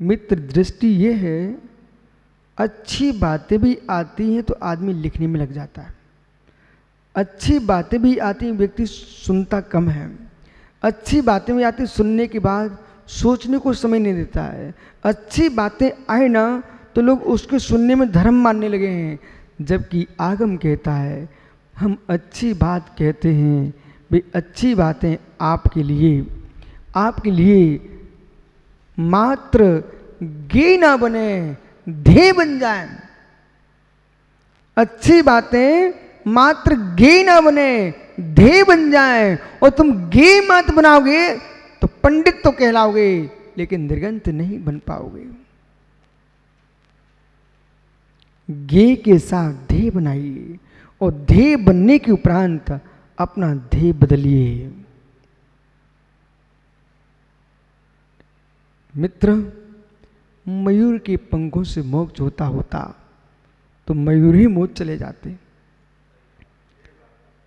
मित्र दृष्टि ये है, अच्छी बातें भी आती हैं तो आदमी लिखने में लग जाता है। अच्छी बातें भी आती हैं, व्यक्ति सुनता कम है। अच्छी बातें भी आती, सुनने के बाद सोचने को समय नहीं देता है। अच्छी बातें आए ना तो लोग उसके सुनने में धर्म मानने लगे हैं, जबकि आगम कहता है हम अच्छी बात कहते हैं, भाई अच्छी बातें आपके लिए मात्र गे ना बने, ध्येय बन जाए। अच्छी बातें मात्र गे ना बने, ध्येय बन जाए। और तुम गे मत बनाओगे तो पंडित तो कहलाओगे, लेकिन निर्गंत नहीं बन पाओगे। गे के साथ ध्येय बनाइए, और ध्येय बनने के उपरांत अपना ध्येय बदलिए। मित्र, मयूर के पंखों से मोक्ष होता तो मयूर ही मोक्ष चले जाते।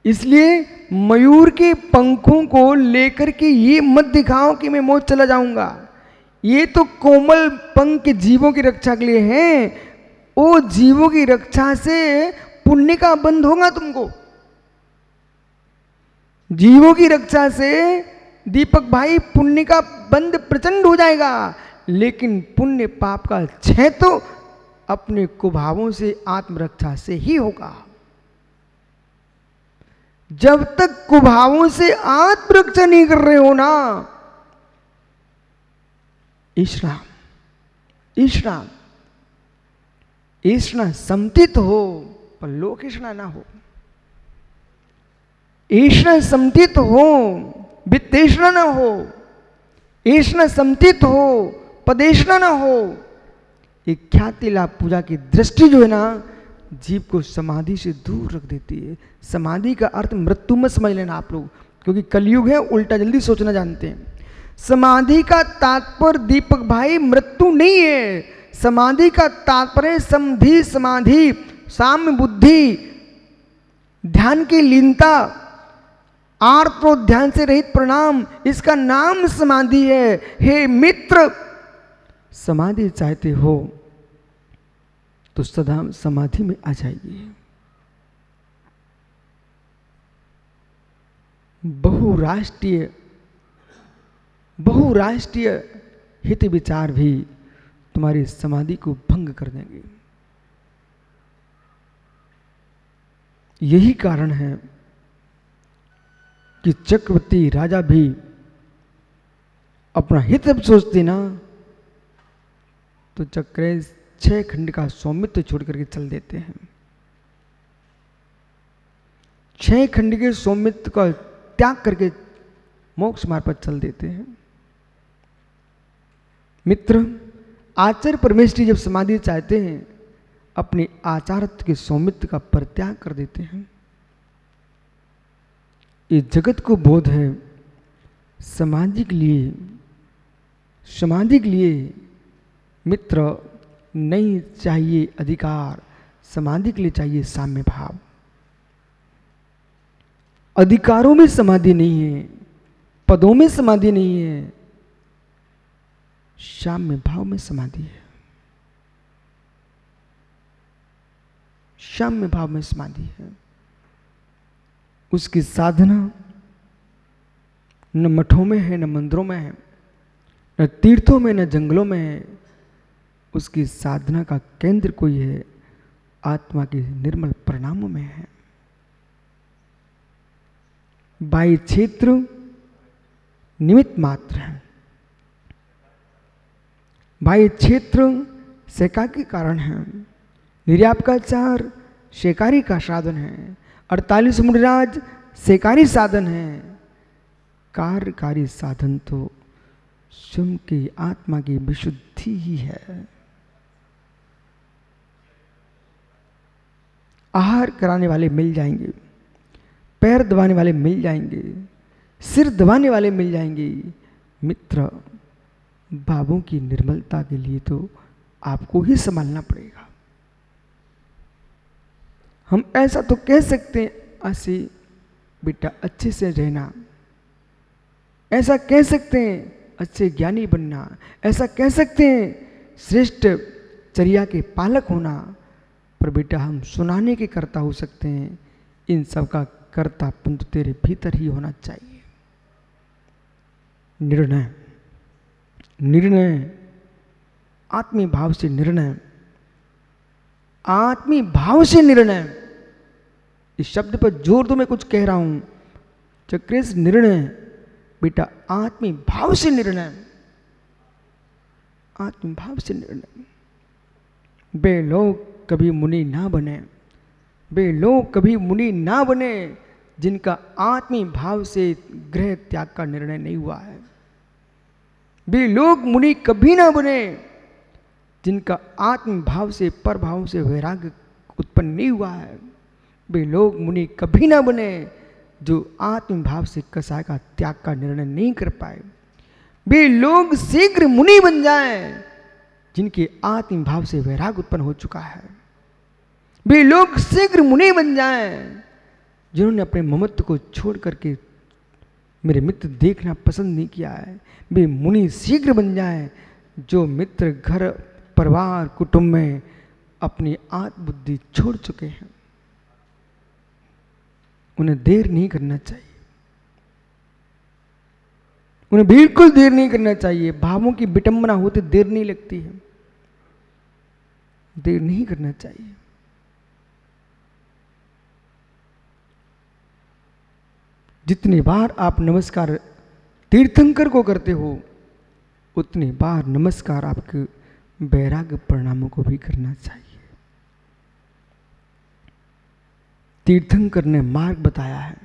इसलिए मयूर के पंखों को लेकर के ये मत दिखाओ कि मैं मोक्ष चला जाऊंगा। ये तो कोमल पंख जीवों की रक्षा के लिए हैं। वो जीवों की रक्षा से पुण्य का बंध होगा तुमको। जीवों की रक्षा से दीपक भाई पुण्य का बंध प्रचंड हो जाएगा, लेकिन पुण्य पाप का क्षय तो अपने कुभावों से आत्मरक्षा से ही होगा। जब तक कुभावों से आत्मरक्षा नहीं कर रहे हो ना, ईष्णा समतित हो पर लोक ईष्णा ना हो। ईष्णा समतित हो, वित्तेष्णा ना हो। ईष्णा समतित हो, पदेष्णा ना हो। ये ख्याति लाभ पूजा की दृष्टि जो है ना, जीव को समाधि से दूर रख देती है। समाधि का अर्थ मृत्यु मत समझ लेना आप लोग, क्योंकि कलयुग है, उल्टा जल्दी सोचना जानते हैं। समाधि का तात्पर्य दीपक भाई मृत्यु नहीं है। समाधि का तात्पर्य समधि, समाधि, साम्य बुद्धि, ध्यान की लीनता, आर्त और ध्यान से रहित प्रणाम, इसका नाम समाधि है। हे मित्र, समाधि चाहते हो तो सदा समाधि में आ जाइए। बहुराष्ट्रीय हित विचार भी तुम्हारी समाधि को भंग कर देंगे। यही कारण है कि चक्रवर्ती राजा भी अपना हित जब सोचते ना, तो चक्रे 6 खंड का स्वामित्व छोड़ करके चल देते हैं। 6 खंड के स्वामित्व का त्याग करके मोक्ष मार्ग पर चल देते हैं। मित्र, आचार्य परमेश्वरी जब समाधि चाहते हैं, अपने आचार्य के स्वामित्व का परित्याग कर देते हैं। ये जगत को बोध है, समाधि के लिए मित्र नहीं चाहिए अधिकार, समाधि के लिए चाहिए साम्य भाव। अधिकारों में समाधि नहीं है, पदों में समाधि नहीं है, साम्य भाव में समाधि है। साम्य भाव में समाधि है। उसकी साधना न मठों में है, न मंदिरों में है, न तीर्थों में, न जंगलों में है। उसकी साधना का केंद्र कोई है, आत्मा के निर्मल परिणामों में है। बाह्य क्षेत्र निमित्त मात्र है। बाह्य क्षेत्र सेका के कारण है। निर्याप का चार शेकारी का साधन है। 48 मुनिराज सेकारी साधन है। कार्यकारी साधन तो स्वयं की आत्मा की विशुद्धि ही है। आहार कराने वाले मिल जाएंगे, पैर दबाने वाले मिल जाएंगे, सिर दबाने वाले मिल जाएंगे। मित्र, बाबों की निर्मलता के लिए तो आपको ही संभालना पड़ेगा। हम ऐसा तो कह सकते हैं, आशी बेटा अच्छे से रहना, ऐसा कह सकते हैं अच्छे ज्ञानी बनना, ऐसा कह सकते हैं श्रेष्ठ चर्या के पालक होना, पर बेटा हम सुनाने के कर्ता हो सकते हैं। इन सब का कर्तापन तो तेरे भीतर ही होना चाहिए। निर्णय, निर्णय, आत्मी भाव से निर्णय, आत्मी भाव से निर्णय। इस शब्द पर जोर दो, मैं कुछ कह रहा हूं। चक्रेश, निर्णय बेटा आत्मी भाव से निर्णय, आत्मी भाव से निर्णय। वे लोग कभी मुनि ना बने, वे लोग कभी मुनि ना बने जिनका आत्मी भाव से ग्रह त्याग का निर्णय नहीं हुआ है। वे लोग मुनि कभी ना बने जिनका आत्म भाव से पर भाव से वैराग्य उत्पन्न नहीं हुआ है। वे लोग मुनि कभी ना बने जो आत्म भाव से कसाय का त्याग का निर्णय नहीं कर पाए। वे लोग शीघ्र मुनि बन जाएं जिनके आत्म भाव से वैराग्य उत्पन्न हो चुका है। वे लोग शीघ्र मुनि बन जाएं जिन्होंने अपने ममत्व को छोड़ करके मेरे मित्र देखना पसंद नहीं किया है। वे मुनि शीघ्र बन जाएं जो मित्र घर परिवार कुटुंब में अपनी आत्म बुद्धि छोड़ चुके हैं। उन्हें देर नहीं करना चाहिए, उन्हें बिल्कुल देर नहीं करना चाहिए। भावों की विटंबना होते देर नहीं लगती है, देर नहीं करना चाहिए। जितनी बार आप नमस्कार तीर्थंकर को करते हो, उतनी बार नमस्कार आपके वैराग्य परिणामों को भी करना चाहिए। तीर्थंकर ने मार्ग बताया है।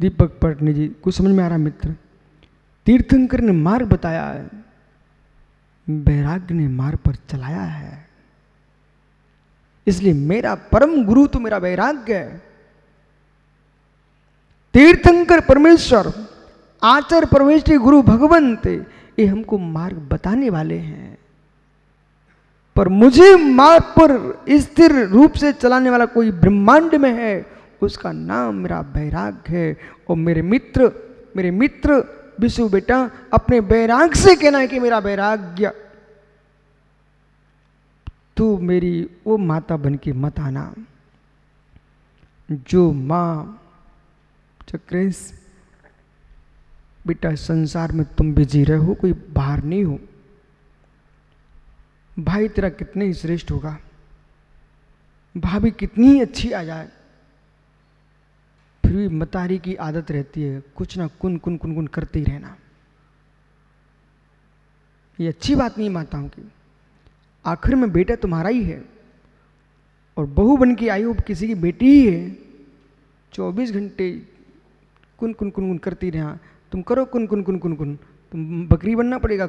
दीपक पटनी जी, कुछ समझ में आ रहा मित्र? तीर्थंकर ने मार्ग बताया है, वैराग्य ने मार्ग पर चलाया है। इसलिए मेरा परम गुरु तो मेरा वैराग्य है। तीर्थंकर परमेश्वर, आचार्य परमेश्वरी गुरु भगवंत, ये हमको मार्ग बताने वाले हैं। पर मुझे मार्ग पर स्थिर रूप से चलाने वाला कोई ब्रह्मांड में है, उसका नाम मेरा वैराग्य है। और मेरे मित्र विशु बेटा, अपने वैराग्य से कहना है कि मेरा वैराग्य, तू मेरी वो माता बन के मत आना जो माँ चक्रेश बेटा संसार में तुम भी जी रहे हो, कोई बाहर नहीं हो। भाई तेरा कितने ही श्रेष्ठ होगा, भाभी कितनी ही अच्छी आ जाए, फिर भी मतारी की आदत रहती है कुछ ना कुन कुन कुन कुन करते ही रहना। ये अच्छी बात नहीं माताओं की। आखिर में बेटा तुम्हारा ही है, और बहू बन के आई हो किसी की बेटी ही है। 24 घंटे कुन कुन कुन कुन करती रहा, तुम करो कुन कुन कुन कुन कुन, तुम बकरी बनना पड़ेगा।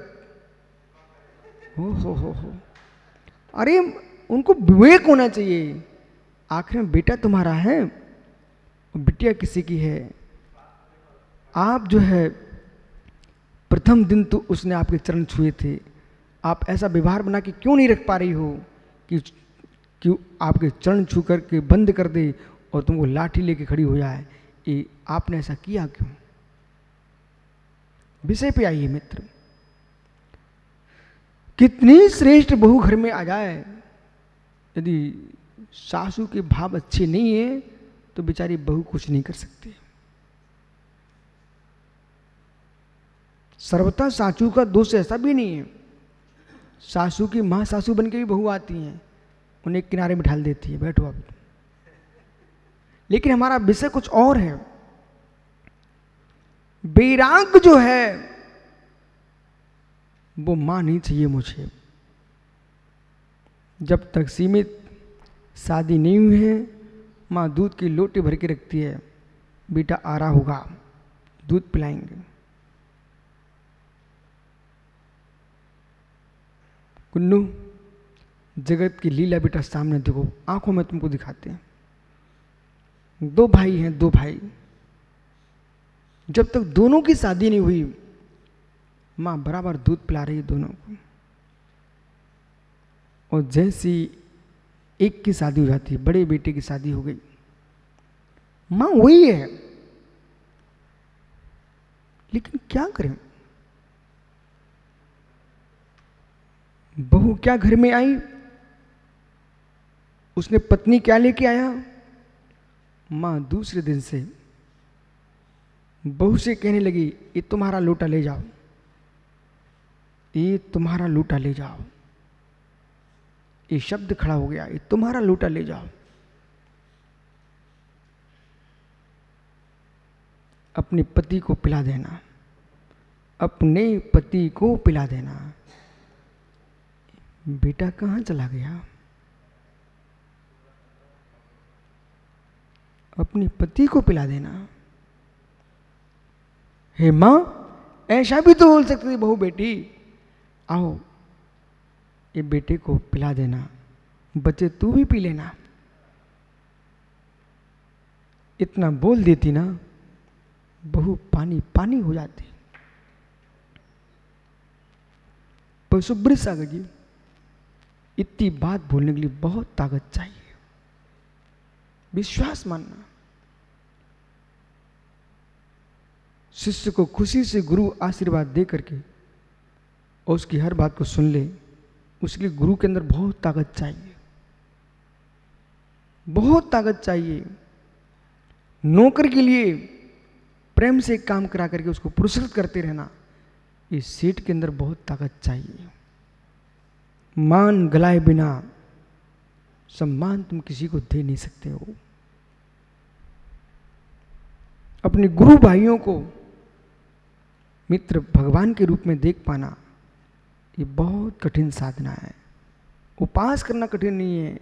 हो अरे उनको विवेक होना चाहिए। आखिर में बेटा तुम्हारा है, बिटिया किसी की है। आप जो है प्रथम दिन तो उसने आपके चरण छुए थे, आप ऐसा व्यवहार बना के क्यों नहीं रख पा रही हो कि क्यों आपके चरण छू करके बंद कर दे और तुमको लाठी लेके खड़ी हो जाए? ये आपने ऐसा किया क्यों? विषय पे आइए मित्र। कितनी श्रेष्ठ बहू घर में आ जाए, यदि सासू के भाव अच्छे नहीं है तो बेचारी बहू कुछ नहीं कर सकती। सर्वथा सासू का दोष ऐसा भी नहीं है। सासू की माँ सासू बन के भी बहू आती हैं, उन्हें किनारे में ढाल देती है, बैठो आप। लेकिन हमारा विषय कुछ और है। वैराग्य जो है वो मां नहीं चाहिए मुझे। जब तक सीमित शादी नहीं हुई है, मां दूध की लोटी भर के रखती है, बेटा आ रहा होगा दूध पिलाएंगे। कुन्नू, जगत की लीला बेटा सामने देखो, आंखों में तुमको दिखाते हैं। 2 भाई हैं, 2 भाई, जब तक दोनों की शादी नहीं हुई, मां बराबर दूध पिला रही है दोनों को। और जैसी एक की शादी हो जाती है, बड़े बेटे की शादी हो गई, मां वही है। लेकिन क्या करें, बहू क्या घर में आई, उसने पत्नी क्या लेके आया, मां दूसरे दिन से बहू से कहने लगी, ये तुम्हारा लोटा ले जाओ, ये तुम्हारा लोटा ले जाओ। ये शब्द खड़ा हो गया, ये तुम्हारा लोटा ले जाओ। अपने पति को पिला देना, अपने पति को पिला देना। बेटा कहां चला गया, अपने पति को पिला देना। हे मां, ऐसा भी तो बोल सकती थी बहू बेटी, आओ ये बेटे को पिला देना, बच्चे तू भी पी लेना। इतना बोल देती ना, बहू पानी पानी हो जाती। पर सुब्रत सागर जी, इतनी बात बोलने के लिए बहुत ताकत चाहिए, विश्वास मानना। शिष्य को खुशी से गुरु आशीर्वाद दे करके और उसकी हर बात को सुन ले, उसके लिए गुरु के अंदर बहुत ताकत चाहिए, बहुत ताकत चाहिए। नौकर के लिए प्रेम से काम करा करके उसको पुरस्कृत करते रहना, इस सेठ के अंदर बहुत ताकत चाहिए। मान गलाए बिना सम्मान तुम किसी को दे नहीं सकते हो। अपने गुरु भाइयों को मित्र भगवान के रूप में देख पाना, ये बहुत कठिन साधना है। उपास करना कठिन नहीं है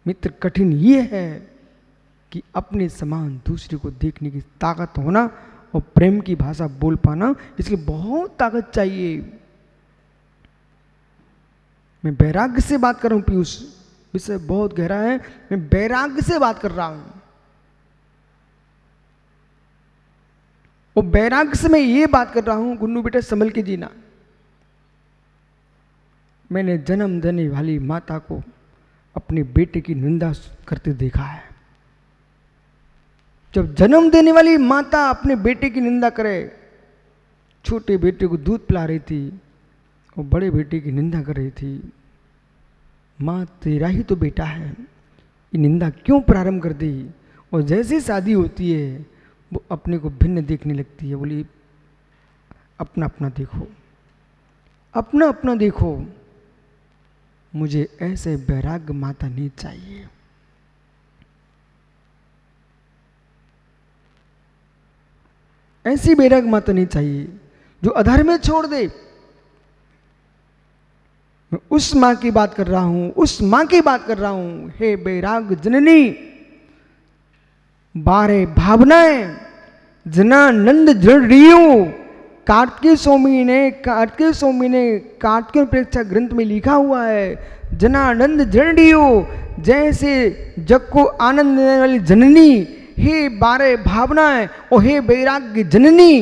मित्र, कठिन ये है कि अपने समान दूसरे को देखने की ताकत होना और प्रेम की भाषा बोल पाना, इसलिए बहुत ताकत चाहिए। मैं वैराग्य से बात कर रहा हूं पीयूष, विषय बहुत गहरा है, मैं वैराग्य से बात कर रहा हूं। और वैराग्य से मैं ये बात कर रहा हूं, गुन्नू बेटा संभल के जीना। मैंने जन्म देने वाली माता को अपने बेटे की निंदा करते देखा है। जब जन्म देने वाली माता अपने बेटे की निंदा करे, छोटे बेटे को दूध पिला रही थी और बड़े बेटे की निंदा कर रही थी, माँ तेरा ही तो बेटा है, ये निंदा क्यों प्रारंभ कर दी। और जैसे शादी होती है वो अपने को भिन्न देखने लगती है, बोली अपना अपना देखो, अपना अपना देखो, मुझे ऐसे वैराग्य माता नहीं चाहिए। ऐसी वैराग्य माता नहीं चाहिए जो अधर्म में छोड़ दे। मैं उस मां की बात कर रहा हूं, उस मां की बात कर रहा हूं। हे वैराग्य जननी, 12 भावनाएं जनानंद जड़ियों, कार्तिकेय स्वामी ने कार्तिकेय प्रेक्षा ग्रंथ में लिखा हुआ है, जनानंद जड़ियों, जैसे जग को आनंद देने वाली जननी, हे 12 भावनाएं और हे वैराग्य जननी,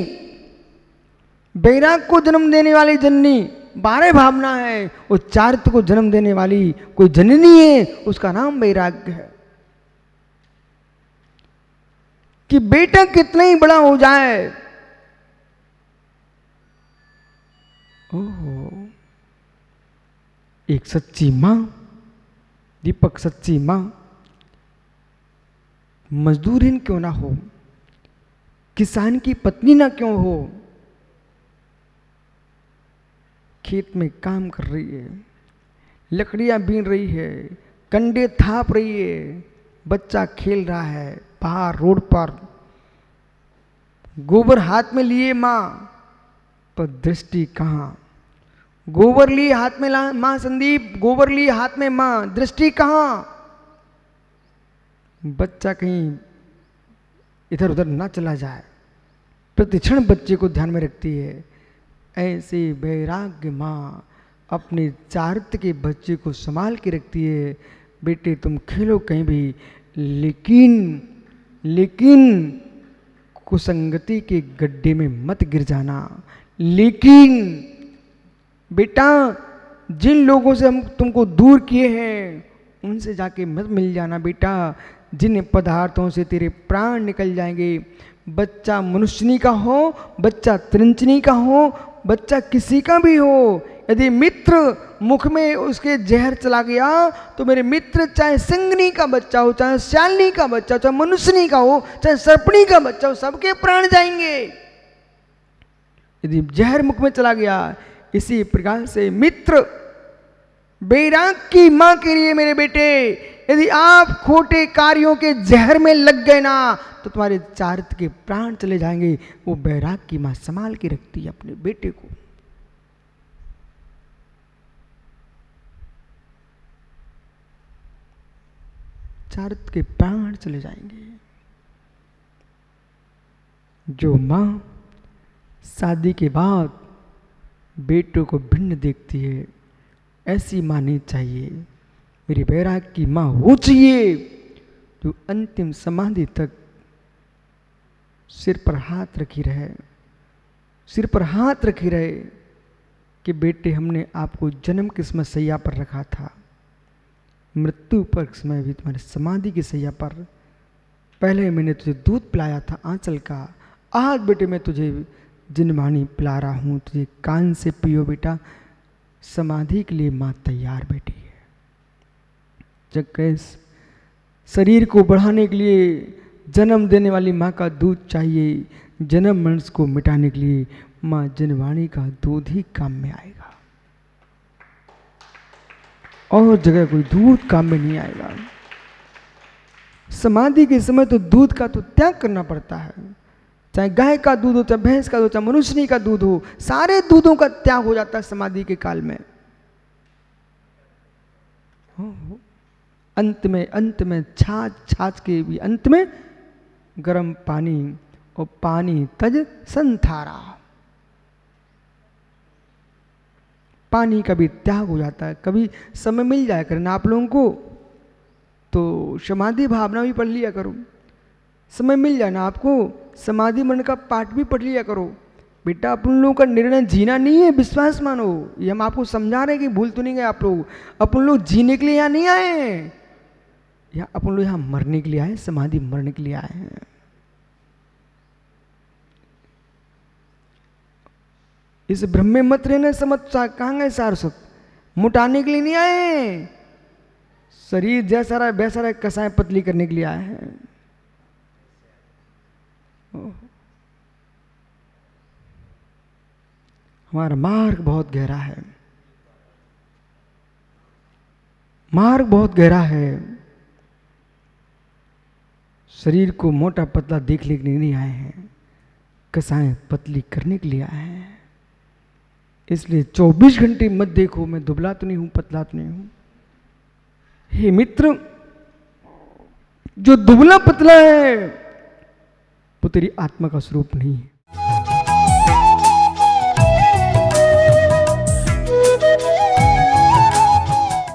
वैराग को जन्म देने वाली जननी 12 भावना है, और चारित्र को जन्म देने वाली कोई जननी है, उसका नाम वैराग्य है। कि बेटा कितना ही बड़ा हो जाए, ओहो, एक सच्ची मां, दीपक सच्ची मां, मजदूरीन क्यों ना हो, किसान की पत्नी ना क्यों हो, खेत में काम कर रही है, लकड़ियां बीन रही है, कंडे थाप रही है, बच्चा खेल रहा है बाहर रोड पर, गोबर हाथ में लिए मां, पर दृष्टि कहां। गोबर लिए हाथ में मां संदीप, गोबर लिए हाथ में मां, दृष्टि कहां। बच्चा कहीं इधर उधर ना चला जाए, प्रतिक्षण बच्चे को ध्यान में रखती है। ऐसे वैराग्य मां अपने चारित्र के बच्चे को संभाल के रखती है। बेटे तुम खेलो कहीं भी, लेकिन कुसंगति के गड्ढे में मत गिर जाना। लेकिन बेटा जिन लोगों से हम तुमको दूर किए हैं उनसे जाके मत मिल जाना बेटा, जिन पदार्थों से तेरे प्राण निकल जाएंगे। बच्चा मनुष्यनी का हो, बच्चा त्रिंचनी का हो, बच्चा किसी का भी हो, यदि मित्र मुख में उसके जहर चला गया तो मेरे मित्र चाहे सिंगनी का बच्चा हो, चाहे श्यालनी का बच्चा हो, चाहे मनुष्यनी का हो, चाहे सर्पणी का बच्चा हो, सबके प्राण जाएंगे यदि जहर मुख में चला गया। इसी प्रकार से मित्र बैराग की मां के लिए मेरे बेटे, यदि आप खोटे कार्यों के जहर में लग गए ना तो तुम्हारे चारित्र के प्राण चले जाएंगे। वो बैराग की मां संभाल के रखती है अपने बेटे को। चारित्र के प्राण चले जाएंगे। जो मां शादी के बाद बेटों को भिन्न देखती है, ऐसी मां नहीं चाहिए। मेरी बैराग की मां वो चाहिए जो अंतिम समाधि तक सिर पर हाथ रखी रहे, सिर पर हाथ रखी रहे कि बेटे हमने आपको जन्म के समय सैया पर रखा था, मृत्यु पर समय भी तुम्हारे समाधि की सैया पर। पहले मैंने तुझे दूध पिलाया था आंचल का, आज बेटे मैं तुझे जिनवाणी पिला रहा हूँ, तुझे कान से पियो बेटा। समाधि के लिए माँ तैयार बैठी है। जब कैस शरीर को बढ़ाने के लिए जन्म देने वाली माँ का दूध चाहिए, जन्म मनुष्य को मिटाने के लिए माँ जिनवाणी का दूध ही काम में आएगा, और जगह कोई दूध काम में नहीं आएगा। समाधि के समय तो दूध का तो त्याग करना पड़ता है, चाहे गाय का दूध हो, चाहे भैंस का दूध, चाहे मनुष्यनी का दूध हो, सारे दूधों का त्याग हो जाता है समाधि के काल में। अंत में छाछ के भी अंत में गर्म पानी, और पानी तज संथारा, पानी का भी त्याग हो जाता है। कभी समय मिल जाए करना आप लोगों को तो समाधि भावना भी पढ़ लिया करो, समय मिल जाए ना आपको समाधि मन का पाठ भी पढ़ लिया करो। बेटा अपन लोगों का निर्णय जीना नहीं है, विश्वास मानो। ये हम आपको समझा रहे हैं कि भूल तो नहीं गए आप लोग। अपन लोग जीने के लिए यहाँ नहीं आए हैं, या अपन लोग यहाँ मरने के लिए आए, समाधि मरने के लिए आए हैं। इस भ्रम में मत रहने, समझ कहाँ गए सारस्वत। मुटाने के लिए नहीं आए, शरीर जैसा रहा वैसा रहा कसाय पतली करने के लिए आए हैं। हमारा मार्ग बहुत गहरा है, मार्ग बहुत गहरा है। शरीर को मोटा पतला देखने के लिए नहीं आए हैं, कसाएं पतली करने के लिए आए हैं। इसलिए 24 घंटे मत देखो मैं दुबला तो नहीं हूं, पतला तो नहीं हूं। हे मित्र, जो दुबला पतला है वो तेरी आत्मा का स्वरूप नहीं है।